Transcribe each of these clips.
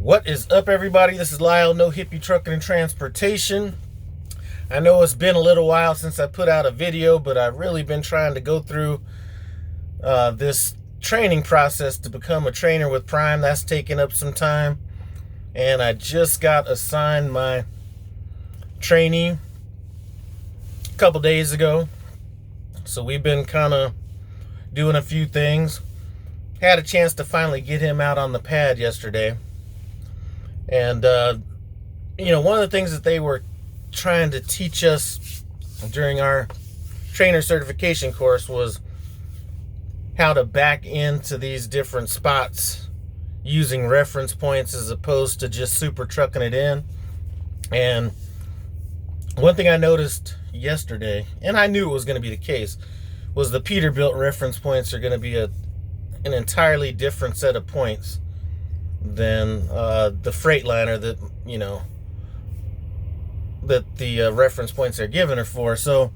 What is up, everybody? This is Lyle, No Hippie Trucking and Transportation. I know it's been a little while since I put out a video, but I've really been trying to go through this training process to become a trainer with Prime. That's taken up some time. And I just got assigned my trainee a couple days ago. So we've been kind of doing a few things. Had a chance to finally get him out on the pad yesterday. And, one of the things that they were trying to teach us during our trainer certification course was how to back into these different spots using reference points as opposed to just super trucking it in. And one thing I noticed yesterday, and I knew it was going to be the case, was the Peterbilt reference points are going to be an entirely different set of points than the Freightliner that the reference points they're giving her for. So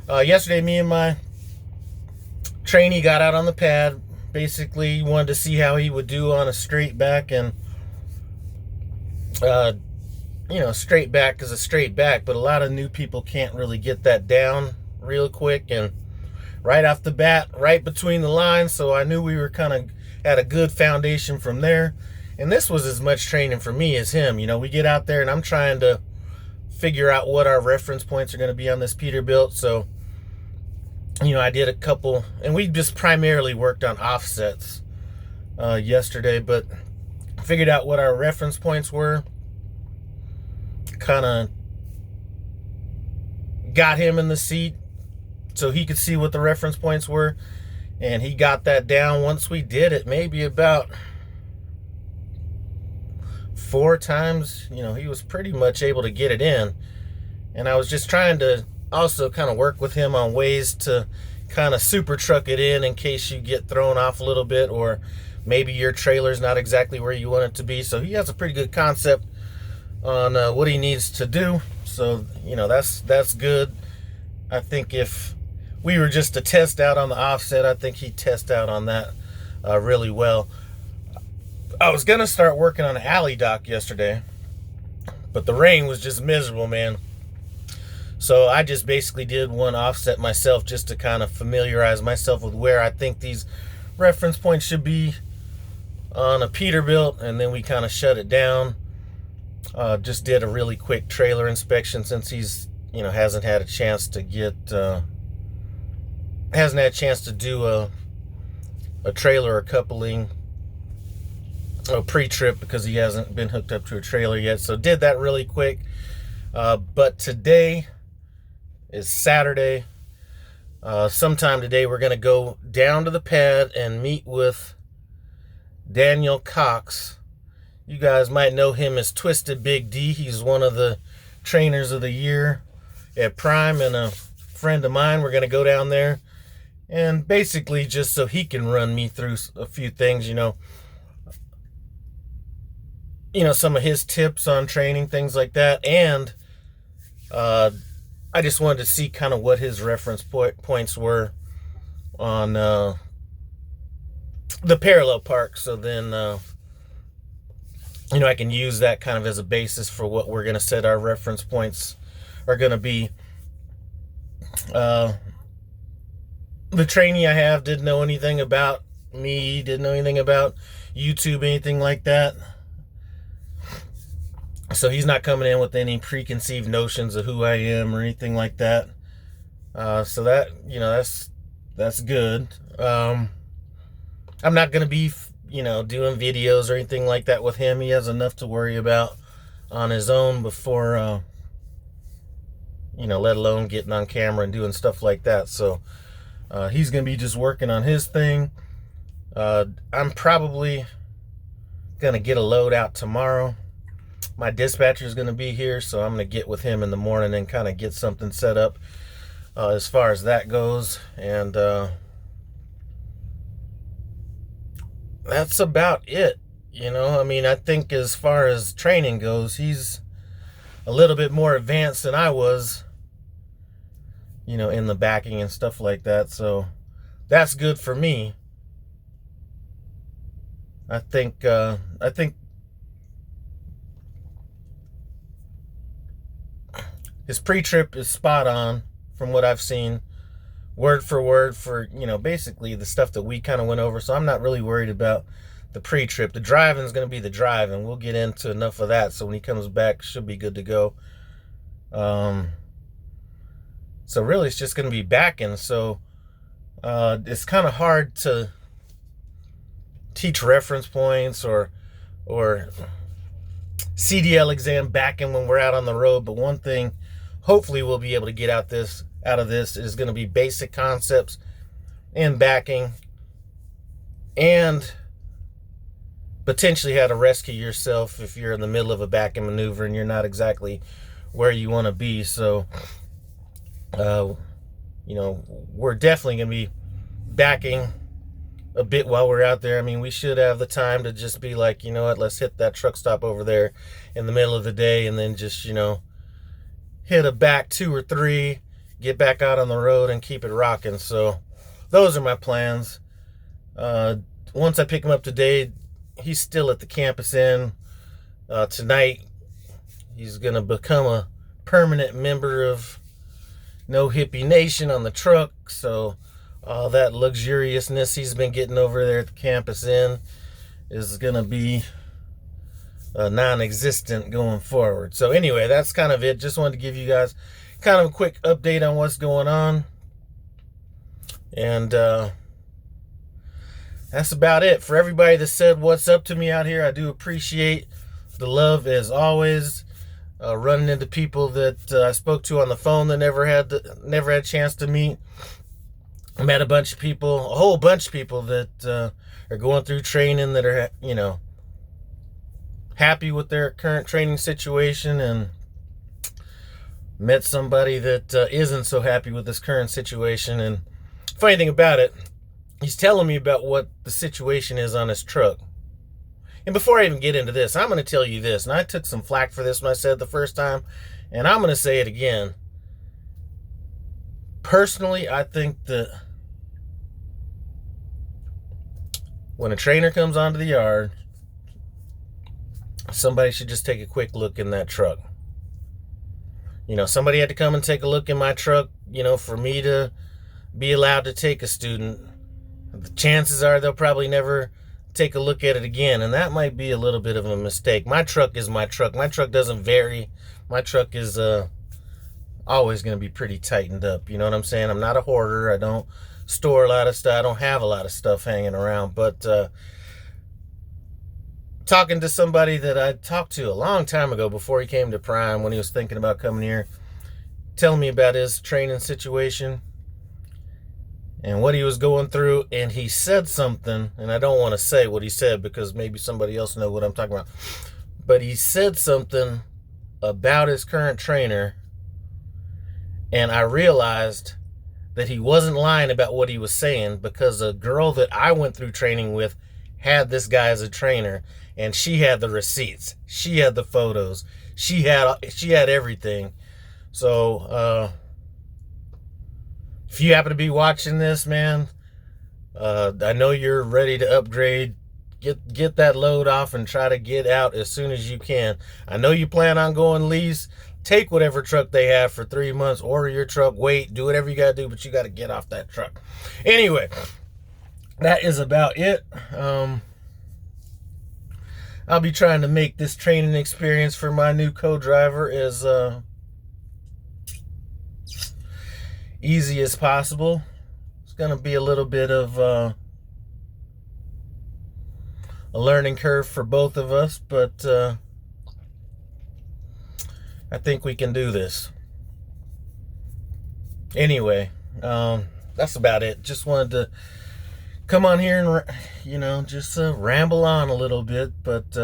yesterday, me and my trainee got out on the pad. Basically wanted to see how he would do on a straight back, and straight back is a straight back, but a lot of new people can't really get that down real quick and right off the bat, right between the lines. So I knew we were kind of at a good foundation from there. And this was as much training for me as him. We get out there and I'm trying to figure out what our reference points are going to be on this Peterbilt. So, I did a couple, and we just primarily worked on offsets yesterday, but figured out what our reference points were. Kind of got him in the seat so he could see what the reference points were. And he got that down once we did it, maybe about 4 times. He was pretty much able to get it in. And I was just trying to also kind of work with him on ways to kind of super truck it in case you get thrown off a little bit, or maybe your trailer's not exactly where you want it to be. So he has a pretty good concept on what he needs to do. So, that's good. I think if we were just to test out on the offset, I think he'd test out on that really well. I was going to start working on an alley dock yesterday, but the rain was just miserable, man. So I just basically did one offset myself just to kind of familiarize myself with where I think these reference points should be on a Peterbilt, and then we kind of shut it down. Just did a really quick trailer inspection since he's, hasn't had a chance to do a trailer or coupling pre-trip because he hasn't been hooked up to a trailer yet. So did that really quick. But today is Saturday. Sometime today we're going to go down to the pad and meet with Daniel Cox. You guys might know him as Twisted Big D. He's one of the trainers of the year at Prime, and a friend of mine. We're going to go down there and basically just so he can run me through a few things, some of his tips on training, things like that. And I just wanted to see kind of what his reference points were on the parallel park. So then, I can use that kind of as a basis for what we're going to set our reference points are going to be. The trainee I have didn't know anything about me, didn't know anything about YouTube, anything like that. So he's not coming in with any preconceived notions of who I am or anything like that. So that, that's good. I'm not going to be, doing videos or anything like that with him. He has enough to worry about on his own before, let alone getting on camera and doing stuff like that. So he's going to be just working on his thing. I'm probably going to get a load out tomorrow. My dispatcher is going to be here, so I'm going to get with him in the morning and kind of get something set up as far as that goes. And that's about it. I think as far as training goes, he's a little bit more advanced than I was, in the backing and stuff like that. So that's good for me. I think his pre-trip is spot on from what I've seen, word for word for, basically the stuff that we kind of went over. So I'm not really worried about the pre-trip. The driving is going to be the driving. We'll get into enough of that. So when he comes back, should be good to go. So really it's just going to be backing. So it's kind of hard to teach reference points or CDL exam backing when we're out on the road. But one thing hopefully we'll be able to get out of this is going to be basic concepts in backing and potentially how to rescue yourself if you're in the middle of a backing maneuver and you're not exactly where you want to be. So we're definitely going to be backing a bit while we're out there. I mean, we should have the time to just be like, you know what, let's hit that truck stop over there in the middle of the day and then just, hit a back 2 or 3, get back out on the road and keep it rocking. So those are my plans. Once I pick him up today, he's still at the campus inn. Tonight, he's going to become a permanent member of No Hippie Nation on the truck. So all that luxuriousness he's been getting over there at the campus inn is going to be non-existent going forward. So anyway, that's kind of it. Just wanted to give you guys kind of a quick update on what's going on. And that's about it. For everybody that said what's up to me out here, I do appreciate the love as always. Running into people that I spoke to on the phone that never had a chance to meet. I met a whole bunch of people that are going through training that are, happy with their current training situation, and met somebody that isn't so happy with this current situation. And funny thing about it, he's telling me about what the situation is on his truck. And before I even get into this, I'm going to tell you this, and I took some flack for this when I said it the first time, and I'm going to say it again. Personally, I think that when a trainer comes onto the yard, somebody should just take a quick look in that truck. Somebody had to come and take a look in my truck, for me to be allowed to take a student. The chances are they'll probably never take a look at it again, and that might be a little bit of a mistake. My truck is my truck. My truck doesn't vary. My truck is always going to be pretty tightened up. You know what I'm saying? I'm not a hoarder. I don't store a lot of stuff. I don't have a lot of stuff hanging around. But talking to somebody that I talked to a long time ago before he came to Prime, when he was thinking about coming here, telling me about his training situation and what he was going through, and he said something, and I don't want to say what he said because maybe somebody else knows what I'm talking about, but he said something about his current trainer, and I realized that he wasn't lying about what he was saying, because a girl that I went through training with had this guy as a trainer, and she had the receipts, she had the photos, she had everything. So if you happen to be watching this, man, I know you're ready to upgrade. Get that load off and try to get out as soon as you can. I know you plan on going lease. Take whatever truck they have for 3 months. Order your truck. Wait. Do whatever you got to do, but you got to get off that truck. Anyway, that is about it. I'll be trying to make this training experience for my new co-driver as easy as possible. It's going to be a little bit of a learning curve for both of us, but I think we can do this. Anyway, that's about it. Just wanted to come on here and, just ramble on a little bit, but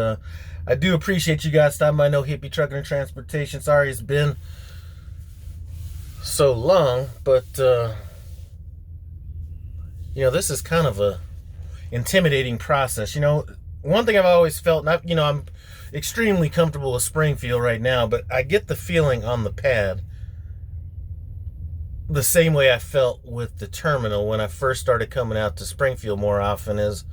I do appreciate you guys stopping by No Hippie Trucking and Transportation. Sorry it's been so long, but this is kind of a intimidating process. One thing I've always felt, and I'm extremely comfortable with Springfield right now, but I get the feeling on the pad the same way I felt with the terminal when I first started coming out to Springfield more often. Is,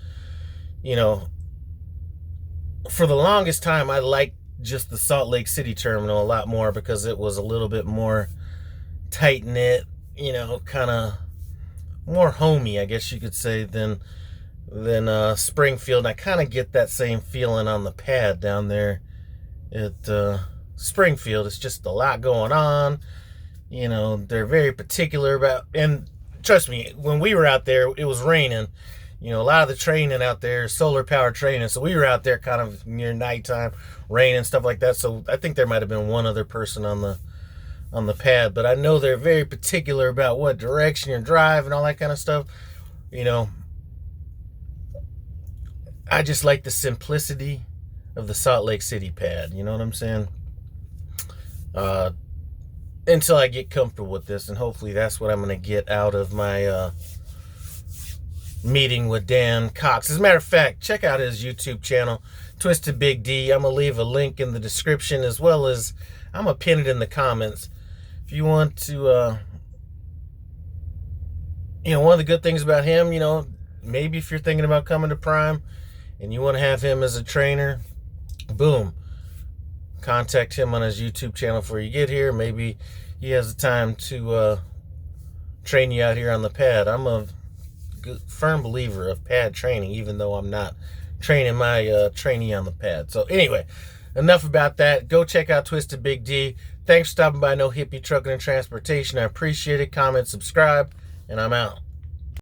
for the longest time I liked just the Salt Lake City terminal a lot more because it was a little bit more tight-knit, kind of more homey, I guess you could say, than Springfield. And I kind of get that same feeling on the pad down there at Springfield. It's just a lot going on. They're very particular about, and trust me, when we were out there, it was raining. A lot of the training out there is solar power training. So we were out there kind of near nighttime, rain and stuff like that. So I think there might have been one other person on the pad, but I know they're very particular about what direction you drive and all that kind of stuff. I just like the simplicity of the Salt Lake City pad. You know what I'm saying? Until I get comfortable with this, and hopefully that's what I'm going to get out of my meeting with Dan Cox. As a matter of fact, check out his YouTube channel, Twisted Big D. I'm going to leave a link in the description, as well as I'm going to pin it in the comments. If you want to, one of the good things about him, maybe if you're thinking about coming to Prime and you want to have him as a trainer, boom, contact him on his YouTube channel before you get here. Maybe he has the time to train you out here on the pad. I'm a firm believer of pad training, even though I'm not training my trainee on the pad. So anyway, enough about that. Go check out Twisted Big D. Thanks for stopping by No Hippie Trucking and Transportation. I appreciate it. Comment, subscribe, and I'm out.